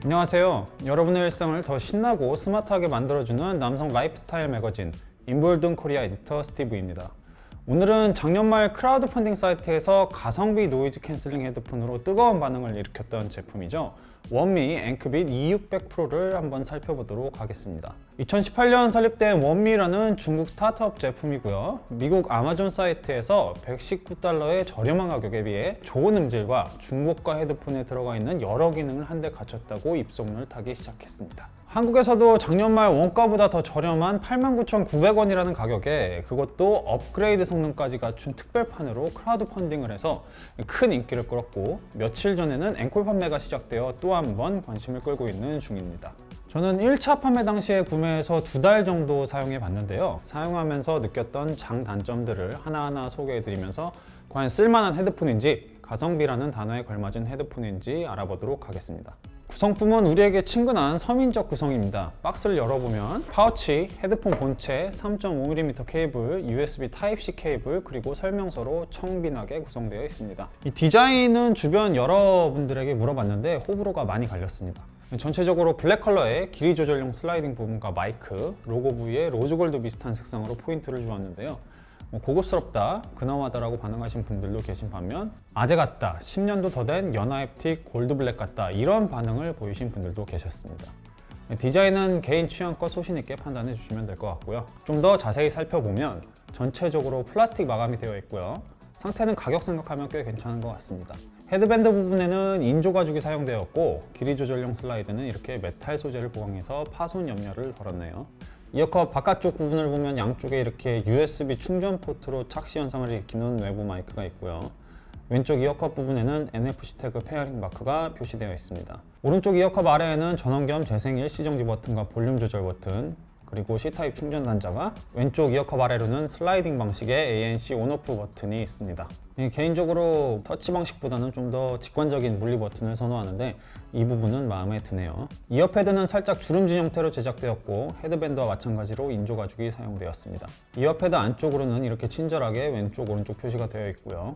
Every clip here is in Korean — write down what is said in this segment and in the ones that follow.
안녕하세요. 여러분의 일상을 더 신나고 스마트하게 만들어주는 남성 라이프스타일 매거진 인볼든 코리아 에디터 스티브입니다. 오늘은 작년 말 크라우드 펀딩 사이트에서 가성비 노이즈 캔슬링 헤드폰으로 뜨거운 반응을 일으켰던 제품이죠. 원미 앵크빗 E600 프로를 한번 살펴보도록 하겠습니다. 2018년 설립된 원미라는 중국 스타트업 제품이고요. 미국 아마존 사이트에서 $119의 저렴한 가격에 비해 좋은 음질과 중고가 헤드폰에 들어가 있는 여러 기능을 한데 갖췄다고 입소문을 타기 시작했습니다. 한국에서도 작년 말 원가보다 더 저렴한 89,900원이라는 가격에 그것도 업그레이드 성능까지 갖춘 특별판으로 크라우드 펀딩을 해서 큰 인기를 끌었고, 며칠 전에는 앵콜 판매가 시작되어 또 한 번 관심을 끌고 있는 중입니다. 저는 1차 판매 당시에 구매해서 2달 정도 사용해 봤는데요. 사용하면서 느꼈던 장단점들을 하나하나 소개해 드리면서 과연 쓸만한 헤드폰인지, 가성비라는 단어에 걸맞은 헤드폰인지 알아보도록 하겠습니다. 구성품은 우리에게 친근한 서민적 구성입니다. 박스를 열어보면 파우치, 헤드폰 본체, 3.5mm 케이블, USB 타입C 케이블, 그리고 설명서로 청빈하게 구성되어 있습니다. 이 디자인은 주변 여러분들에게 물어봤는데 호불호가 많이 갈렸습니다. 전체적으로 블랙 컬러의 길이 조절용 슬라이딩 부분과 마이크, 로고 부위에 로즈골드 비슷한 색상으로 포인트를 주었는데요. 고급스럽다, 근엄하다라고 반응하신 분들도 계신 반면 아재 같다, 10년도 더 된 연하햅틱 골드 블랙 같다, 이런 반응을 보이신 분들도 계셨습니다. 디자인은 개인 취향껏 소신 있게 판단해 주시면 될 것 같고요. 좀 더 자세히 살펴보면 전체적으로 플라스틱 마감이 되어 있고요. 상태는 가격 생각하면 꽤 괜찮은 것 같습니다. 헤드밴드 부분에는 인조 가죽이 사용되었고, 길이 조절용 슬라이드는 이렇게 메탈 소재를 보강해서 파손 염려를 덜었네요. 이어컵 바깥쪽 부분을 보면 양쪽에 이렇게 USB 충전 포트로 착시 현상을 일으키는 외부 마이크가 있고요. 왼쪽 이어컵 부분에는 NFC 태그 페어링 마크가 표시되어 있습니다. 오른쪽 이어컵 아래에는 전원 겸 재생 일시정지 버튼과 볼륨 조절 버튼, 그리고 C타입 충전 단자가, 왼쪽 이어컵 아래로는 슬라이딩 방식의 ANC 온오프 버튼이 있습니다. 개인적으로 터치 방식보다는 좀 더 직관적인 물리 버튼을 선호하는데 이 부분은 마음에 드네요. 이어패드는 살짝 주름진 형태로 제작되었고, 헤드밴드와 마찬가지로 인조 가죽이 사용되었습니다. 이어패드 안쪽으로는 이렇게 친절하게 왼쪽 오른쪽 표시가 되어 있고요.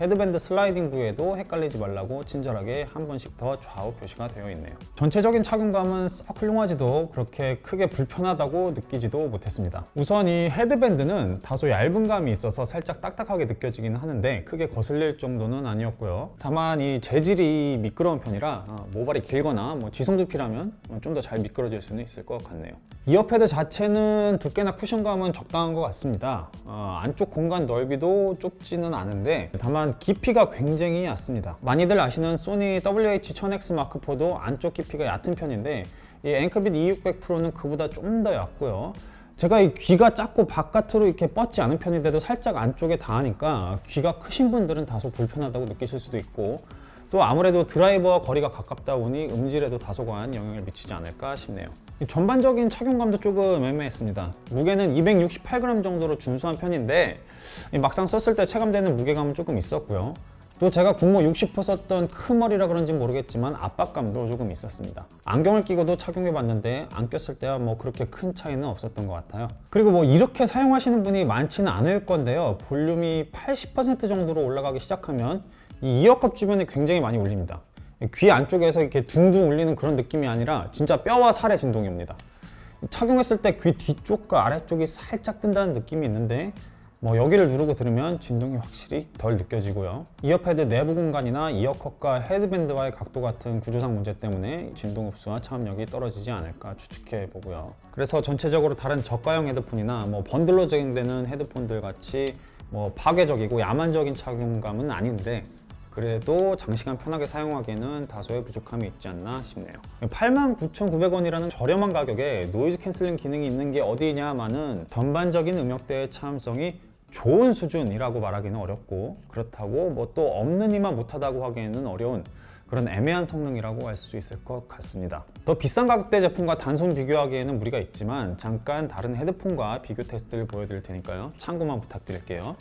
헤드밴드 슬라이딩 부위에도 헷갈리지 말라고 친절하게 한 번씩 더 좌우 표시가 되어 있네요. 전체적인 착용감은 썩 훌륭하지도 그렇게 크게 불편하다고 느끼지도 못했습니다. 우선 이 헤드밴드는 다소 얇은 감이 있어서 살짝 딱딱하게 느껴지긴 하는데 크게 거슬릴 정도는 아니었고요. 다만 이 재질이 미끄러운 편이라 모발이 길거나 쥐성두피라면 좀 더 잘 미끄러질 수는 있을 것 같네요. 이어패드 자체는 두께나 쿠션감은 적당한 것 같습니다. 안쪽 공간 넓이도 좁지는 않은데 다만 깊이가 굉장히 얕습니다. 많이들 아시는 소니 WH-1000X 마크4도 안쪽 깊이가 얕은 편인데 이 앵크빗 E600 프로는 그보다 좀 더 얕고요. 제가 이 귀가 작고 바깥으로 이렇게 뻗지 않은 편인데도 살짝 안쪽에 닿으니까 귀가 크신 분들은 다소 불편하다고 느끼실 수도 있고, 또 아무래도 드라이버와 거리가 가깝다 보니 음질에도 다소간 영향을 미치지 않을까 싶네요. 전반적인 착용감도 조금 애매했습니다. 무게는 268g 정도로 준수한 편인데 막상 썼을 때 체감되는 무게감은 조금 있었고요. 또 제가 국모 60% 썼던 큰 머리라 그런지 모르겠지만 압박감도 조금 있었습니다. 안경을 끼고도 착용해봤는데 안 꼈을 때와 그렇게 큰 차이는 없었던 것 같아요. 그리고 이렇게 사용하시는 분이 많지는 않을 건데요. 볼륨이 80% 정도로 올라가기 시작하면 이 이어컵 주변에 굉장히 많이 울립니다. 귀 안쪽에서 이렇게 둥둥 울리는 그런 느낌이 아니라 진짜 뼈와 살의 진동이 옵니다. 착용했을 때 귀 뒤쪽과 아래쪽이 살짝 뜬다는 느낌이 있는데 여기를 누르고 들으면 진동이 확실히 덜 느껴지고요. 이어패드 내부 공간이나 이어컵과 헤드밴드와의 각도 같은 구조상 문제 때문에 진동 흡수와 차음력이 떨어지지 않을까 추측해 보고요. 그래서 전체적으로 다른 저가형 헤드폰이나 번들로 제공되는 헤드폰들 같이 파괴적이고 야만적인 착용감은 아닌데 그래도 장시간 편하게 사용하기에는 다소의 부족함이 있지 않나 싶네요. 89,900원이라는 저렴한 가격에 노이즈 캔슬링 기능이 있는 게 어디냐마는 전반적인 음역대의 차음성이 좋은 수준이라고 말하기는 어렵고, 그렇다고 또 없는 이만 못하다고 하기에는 어려운 그런 애매한 성능이라고 할 수 있을 것 같습니다. 더 비싼 가격대 제품과 단순 비교하기에는 무리가 있지만 잠깐 다른 헤드폰과 비교 테스트를 보여드릴 테니까요. 참고만 부탁드릴게요.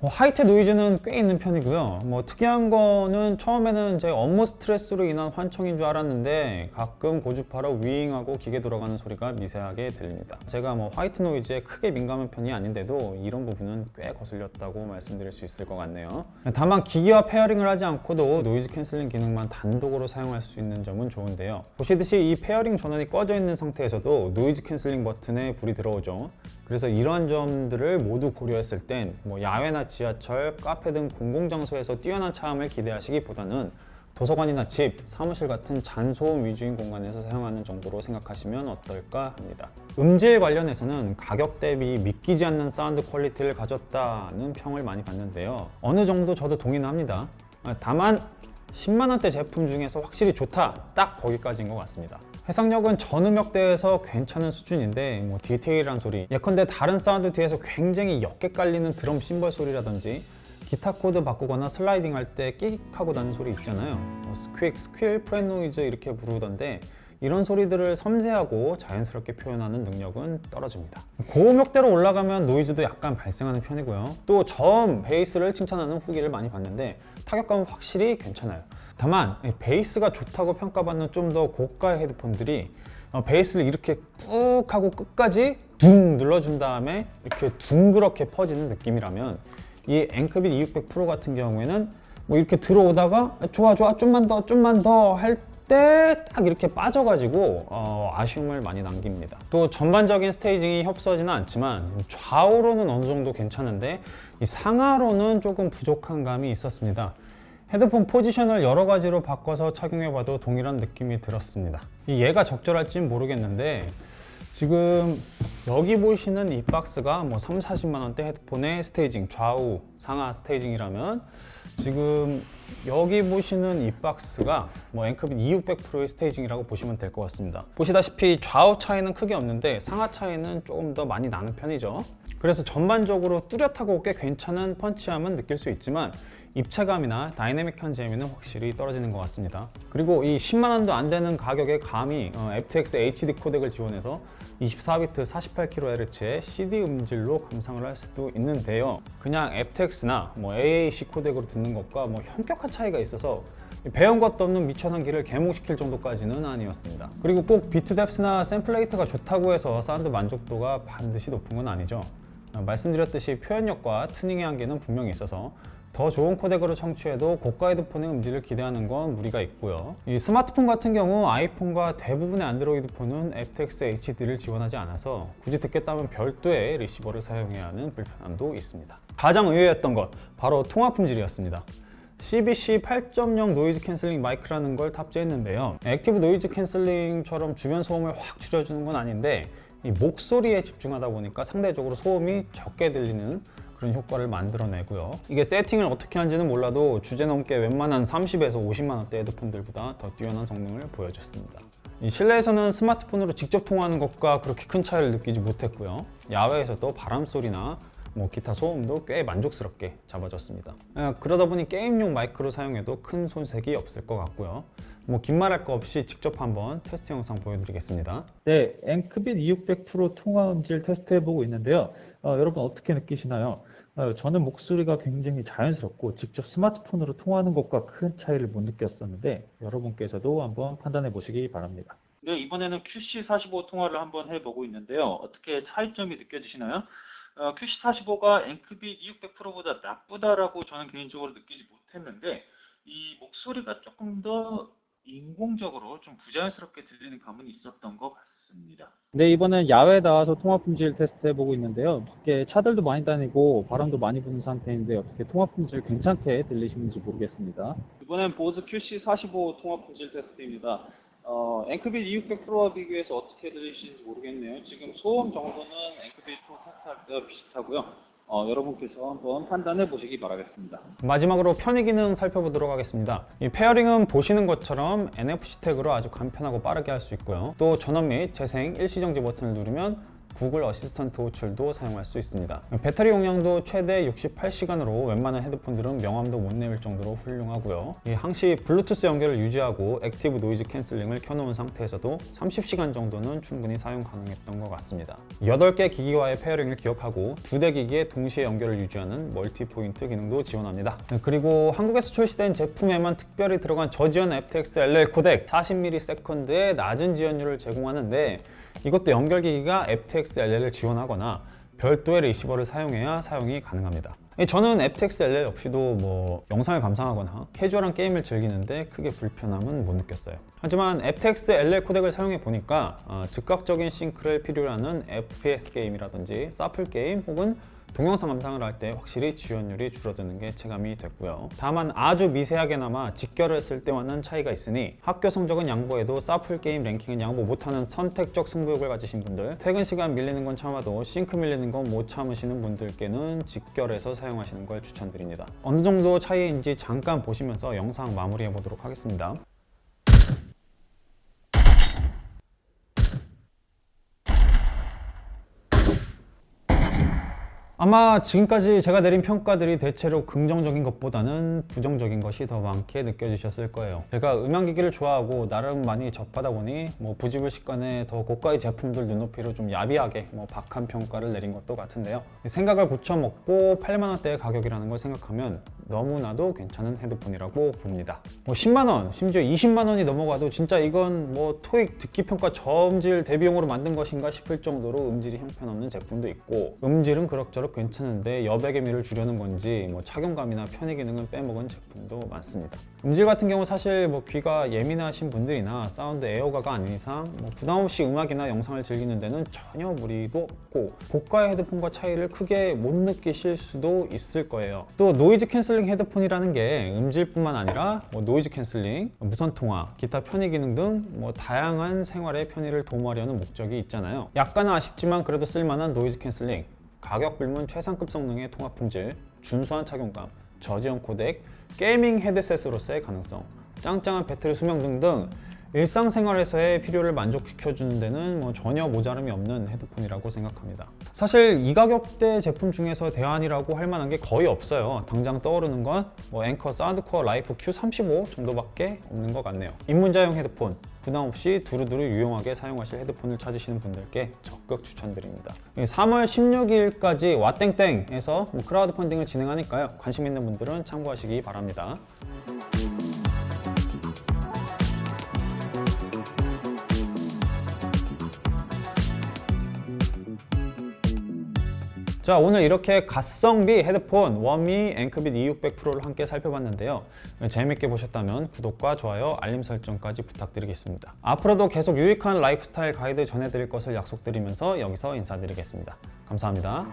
하이트 노이즈는 꽤 있는 편이고요. 특이한 거는 처음에는 제 업무 스트레스로 인한 환청인 줄 알았는데 가끔 고주파로 윙하고 기계 돌아가는 소리가 미세하게 들립니다. 제가 화이트 노이즈에 크게 민감한 편이 아닌데도 이런 부분은 꽤 거슬렸다고 말씀드릴 수 있을 것 같네요. 다만 기기와 페어링을 하지 않고도 노이즈 캔슬링 기능만 단독으로 사용할 수 있는 점은 좋은데요. 보시듯이 이 페어링 전원이 꺼져 있는 상태에서도 노이즈 캔슬링 버튼에 불이 들어오죠. 그래서 이러한 점들을 모두 고려했을 땐 야외나 지하철, 카페 등 공공장소에서 뛰어난 차음을 기대하시기보다는 도서관이나 집, 사무실 같은 잔소음 위주인 공간에서 사용하는 정도로 생각하시면 어떨까 합니다. 음질 관련해서는 가격 대비 믿기지 않는 사운드 퀄리티를 가졌다는 평을 많이 받는데요. 어느 정도 저도 동의는 합니다. 다만 10만 원대 제품 중에서 확실히 좋다, 딱 거기까지인 것 같습니다. 해상력은 전 음역대에서 괜찮은 수준인데 디테일한 소리, 예컨대 다른 사운드 뒤에서 굉장히 옅게 깔리는 드럼 심벌 소리라든지 기타 코드 바꾸거나 슬라이딩 할 때 끽하고 나는 소리 있잖아요. 스퀴익, 스퀴일, 프렛 노이즈 이렇게 부르던데 이런 소리들을 섬세하고 자연스럽게 표현하는 능력은 떨어집니다. 고음역대로 올라가면 노이즈도 약간 발생하는 편이고요. 또 저음, 베이스를 칭찬하는 후기를 많이 봤는데 타격감은 확실히 괜찮아요. 다만 베이스가 좋다고 평가받는 좀 더 고가의 헤드폰들이 베이스를 이렇게 꾹 하고 끝까지 둥 눌러준 다음에 이렇게 둥그렇게 퍼지는 느낌이라면 이 앵크빗 2600 프로 같은 경우에는 이렇게 들어오다가 좋아 좀만 더 할 때 딱 이렇게 빠져가지고 아쉬움을 많이 남깁니다. 또 전반적인 스테이징이 협소하지는 않지만 좌우로는 어느 정도 괜찮은데 이 상하로는 조금 부족한 감이 있었습니다. 헤드폰 포지션을 여러 가지로 바꿔서 착용해봐도 동일한 느낌이 들었습니다. 얘가 적절할진 모르겠는데 지금 여기 보시는 이 박스가 3, 40만 원대 헤드폰의 스테이징, 좌우, 상하 스테이징이라면 지금 여기 보시는 이 박스가 앵크빗 2600 프로의 스테이징이라고 보시면 될 것 같습니다. 보시다시피 좌우 차이는 크게 없는데 상하 차이는 조금 더 많이 나는 편이죠. 그래서 전반적으로 뚜렷하고 꽤 괜찮은 펀치함은 느낄 수 있지만 입체감이나 다이내믹한 재미는 확실히 떨어지는 것 같습니다. 그리고 이 10만 원도 안 되는 가격에 감히 FTX HD 코덱을 지원해서 24비트 48kHz의 CD 음질로 감상을 할 수도 있는데요. 그냥 FTX나 AAC 코덱으로 듣는 것과 현격한 차이가 있어서 배운 것도 없는 미천한기를 개몽시킬 정도까지는 아니었습니다. 그리고 꼭 비트 뎁스나 샘플 레이트가 좋다고 해서 사운드 만족도가 반드시 높은 건 아니죠. 말씀드렸듯이 표현력과 튜닝의 한계는 분명히 있어서 더 좋은 코덱으로 청취해도 고가 헤드폰의 음질을 기대하는 건 무리가 있고요. 이 스마트폰 같은 경우 아이폰과 대부분의 안드로이드 폰은 FTX HD를 지원하지 않아서 굳이 듣겠다면 별도의 리시버를 사용해야 하는 불편함도 있습니다. 가장 의외였던 것, 바로 통화 품질이었습니다. CBC 8.0 노이즈 캔슬링 마이크라는 걸 탑재했는데요. 액티브 노이즈 캔슬링처럼 주변 소음을 확 줄여주는 건 아닌데 이 목소리에 집중하다 보니까 상대적으로 소음이 적게 들리는 그런 효과를 만들어내고요. 이게 세팅을 어떻게 하는지는 몰라도 주제 넘게 웬만한 30에서 50만 원대 헤드폰들보다 더 뛰어난 성능을 보여줬습니다. 이 실내에서는 스마트폰으로 직접 통화하는 것과 그렇게 큰 차이를 느끼지 못했고요. 야외에서도 바람소리나 기타 소음도 꽤 만족스럽게 잡아줬습니다. 그러다 보니 게임용 마이크로 사용해도 큰 손색이 없을 것 같고요. 긴 말 할 거 없이 직접 한번 테스트 영상 보여드리겠습니다. 네, 앵크빗 2600 프로 통화 음질 테스트 해보고 있는데요. 여러분 어떻게 느끼시나요? 저는 목소리가 굉장히 자연스럽고 직접 스마트폰으로 통화하는 것과 큰 차이를 못 느꼈었는데 여러분께서도 한번 판단해 보시기 바랍니다. 네, 이번에는 QC45 통화를 한번 해보고 있는데요. 어떻게 차이점이 느껴지시나요? QC45가 앵크빗 2600 프로보다 나쁘다라고 저는 개인적으로 느끼지 못했는데 이 목소리가 조금 더 인공적으로 좀 부자연스럽게 들리는 감은 있었던 것 같습니다. 네, 이번엔 야외에 나와서 통화 품질 테스트 해보고 있는데요. 밖에 차들도 많이 다니고 바람도 많이 부는 상태인데 어떻게 통화 품질 괜찮게 들리시는지 모르겠습니다. 이번엔 보즈 QC45 통화 품질 테스트입니다. 앵크빗 2600 프로와 비교해서 어떻게 들리시는지 모르겠네요. 지금 소음 정도는 앵크빗 프로 테스트할 때와 비슷하고요. 여러분께서 한번 판단해 보시기 바라겠습니다. 마지막으로 편의 기능 살펴보도록 하겠습니다. 이 페어링은 보시는 것처럼 NFC 태그로 아주 간편하고 빠르게 할 수 있고요. 또 전원 및 재생, 일시정지 버튼을 누르면 구글 어시스턴트 호출도 사용할 수 있습니다. 배터리 용량도 최대 68시간으로 웬만한 헤드폰들은 명암도 못 내밀 정도로 훌륭하고요. 항시 블루투스 연결을 유지하고 액티브 노이즈 캔슬링을 켜놓은 상태에서도 30시간 정도는 충분히 사용 가능했던 것 같습니다. 8개 기기와의 페어링을 기억하고 2대 기기에 동시에 연결을 유지하는 멀티 포인트 기능도 지원합니다. 그리고 한국에서 출시된 제품에만 특별히 들어간 저지연 aptX LL 코덱 40ms/s의 낮은 지연율을 제공하는데, 이것도 연결기기가 aptX LL을 지원하거나 별도의 리시버를 사용해야 사용이 가능합니다. 저는 aptX LL 없이도 뭐 영상을 감상하거나 캐주얼한 게임을 즐기는데 크게 불편함은 못 느꼈어요. 하지만 aptX LL 코덱을 사용해 보니까 즉각적인 싱크를 필요로 하는 FPS 게임이라든지 사플 게임 혹은 동영상 감상을 할 때 확실히 지연율이 줄어드는 게 체감이 됐고요. 다만 아주 미세하게나마 직결을 했을 때와는 차이가 있으니 학교 성적은 양보해도 사플 게임 랭킹은 양보 못하는 선택적 승부욕을 가지신 분들, 퇴근 시간 밀리는 건 참아도 싱크 밀리는 건 못 참으시는 분들께는 직결해서 사용하시는 걸 추천드립니다. 어느 정도 차이인지 잠깐 보시면서 영상 마무리해 보도록 하겠습니다. 아마 지금까지 제가 내린 평가들이 대체로 긍정적인 것보다는 부정적인 것이 더 많게 느껴지셨을 거예요. 제가 음향기기를 좋아하고 나름 많이 접하다 보니 부지불식간에 더 고가의 제품들 눈높이로 좀 야비하게 박한 평가를 내린 것도 같은데요. 생각을 고쳐먹고 8만 원대의 가격이라는 걸 생각하면 너무나도 괜찮은 헤드폰이라고 봅니다. 10만 원, 심지어 20만 원이 넘어가도 진짜 이건 토익 듣기평가 저음질 대비용으로 만든 것인가 싶을 정도로 음질이 형편없는 제품도 있고, 음질은 그럭저럭 괜찮은데 여백의 미를 주려는 건지 착용감이나 편의 기능을 빼먹은 제품도 많습니다. 음질 같은 경우 사실 귀가 예민하신 분들이나 사운드 애호가가 아닌 이상 부담 없이 음악이나 영상을 즐기는 데는 전혀 무리도 없고, 고가의 헤드폰과 차이를 크게 못 느끼실 수도 있을 거예요. 또 노이즈 캔슬링 헤드폰이라는 게 음질뿐만 아니라 노이즈 캔슬링, 무선 통화, 기타 편의 기능 등 다양한 생활의 편의를 도모하려는 목적이 있잖아요. 약간은 아쉽지만 그래도 쓸만한 노이즈 캔슬링, 가격 불문 최상급 성능의 통합 품질, 준수한 착용감, 저지연 코덱, 게이밍 헤드셋으로서의 가능성, 짱짱한 배터리 수명 등등 일상생활에서의 필요를 만족시켜주는 데는 전혀 모자람이 없는 헤드폰이라고 생각합니다. 사실 이 가격대 제품 중에서 대안이라고 할 만한 게 거의 없어요. 당장 떠오르는 건 앵커 사운드코어 라이프 Q35 정도밖에 없는 것 같네요. 입문자용 헤드폰, 부담 없이 두루두루 유용하게 사용하실 헤드폰을 찾으시는 분들께 적극 추천드립니다. 3월 16일까지 와땡땡에서 크라우드 펀딩을 진행하니까요. 관심 있는 분들은 참고하시기 바랍니다. 자, 오늘 이렇게 가성비 헤드폰 워미 앵크빗 E600 프로를 함께 살펴봤는데요. 재밌게 보셨다면 구독과 좋아요, 알림 설정까지 부탁드리겠습니다. 앞으로도 계속 유익한 라이프스타일 가이드 전해드릴 것을 약속드리면서 여기서 인사드리겠습니다. 감사합니다.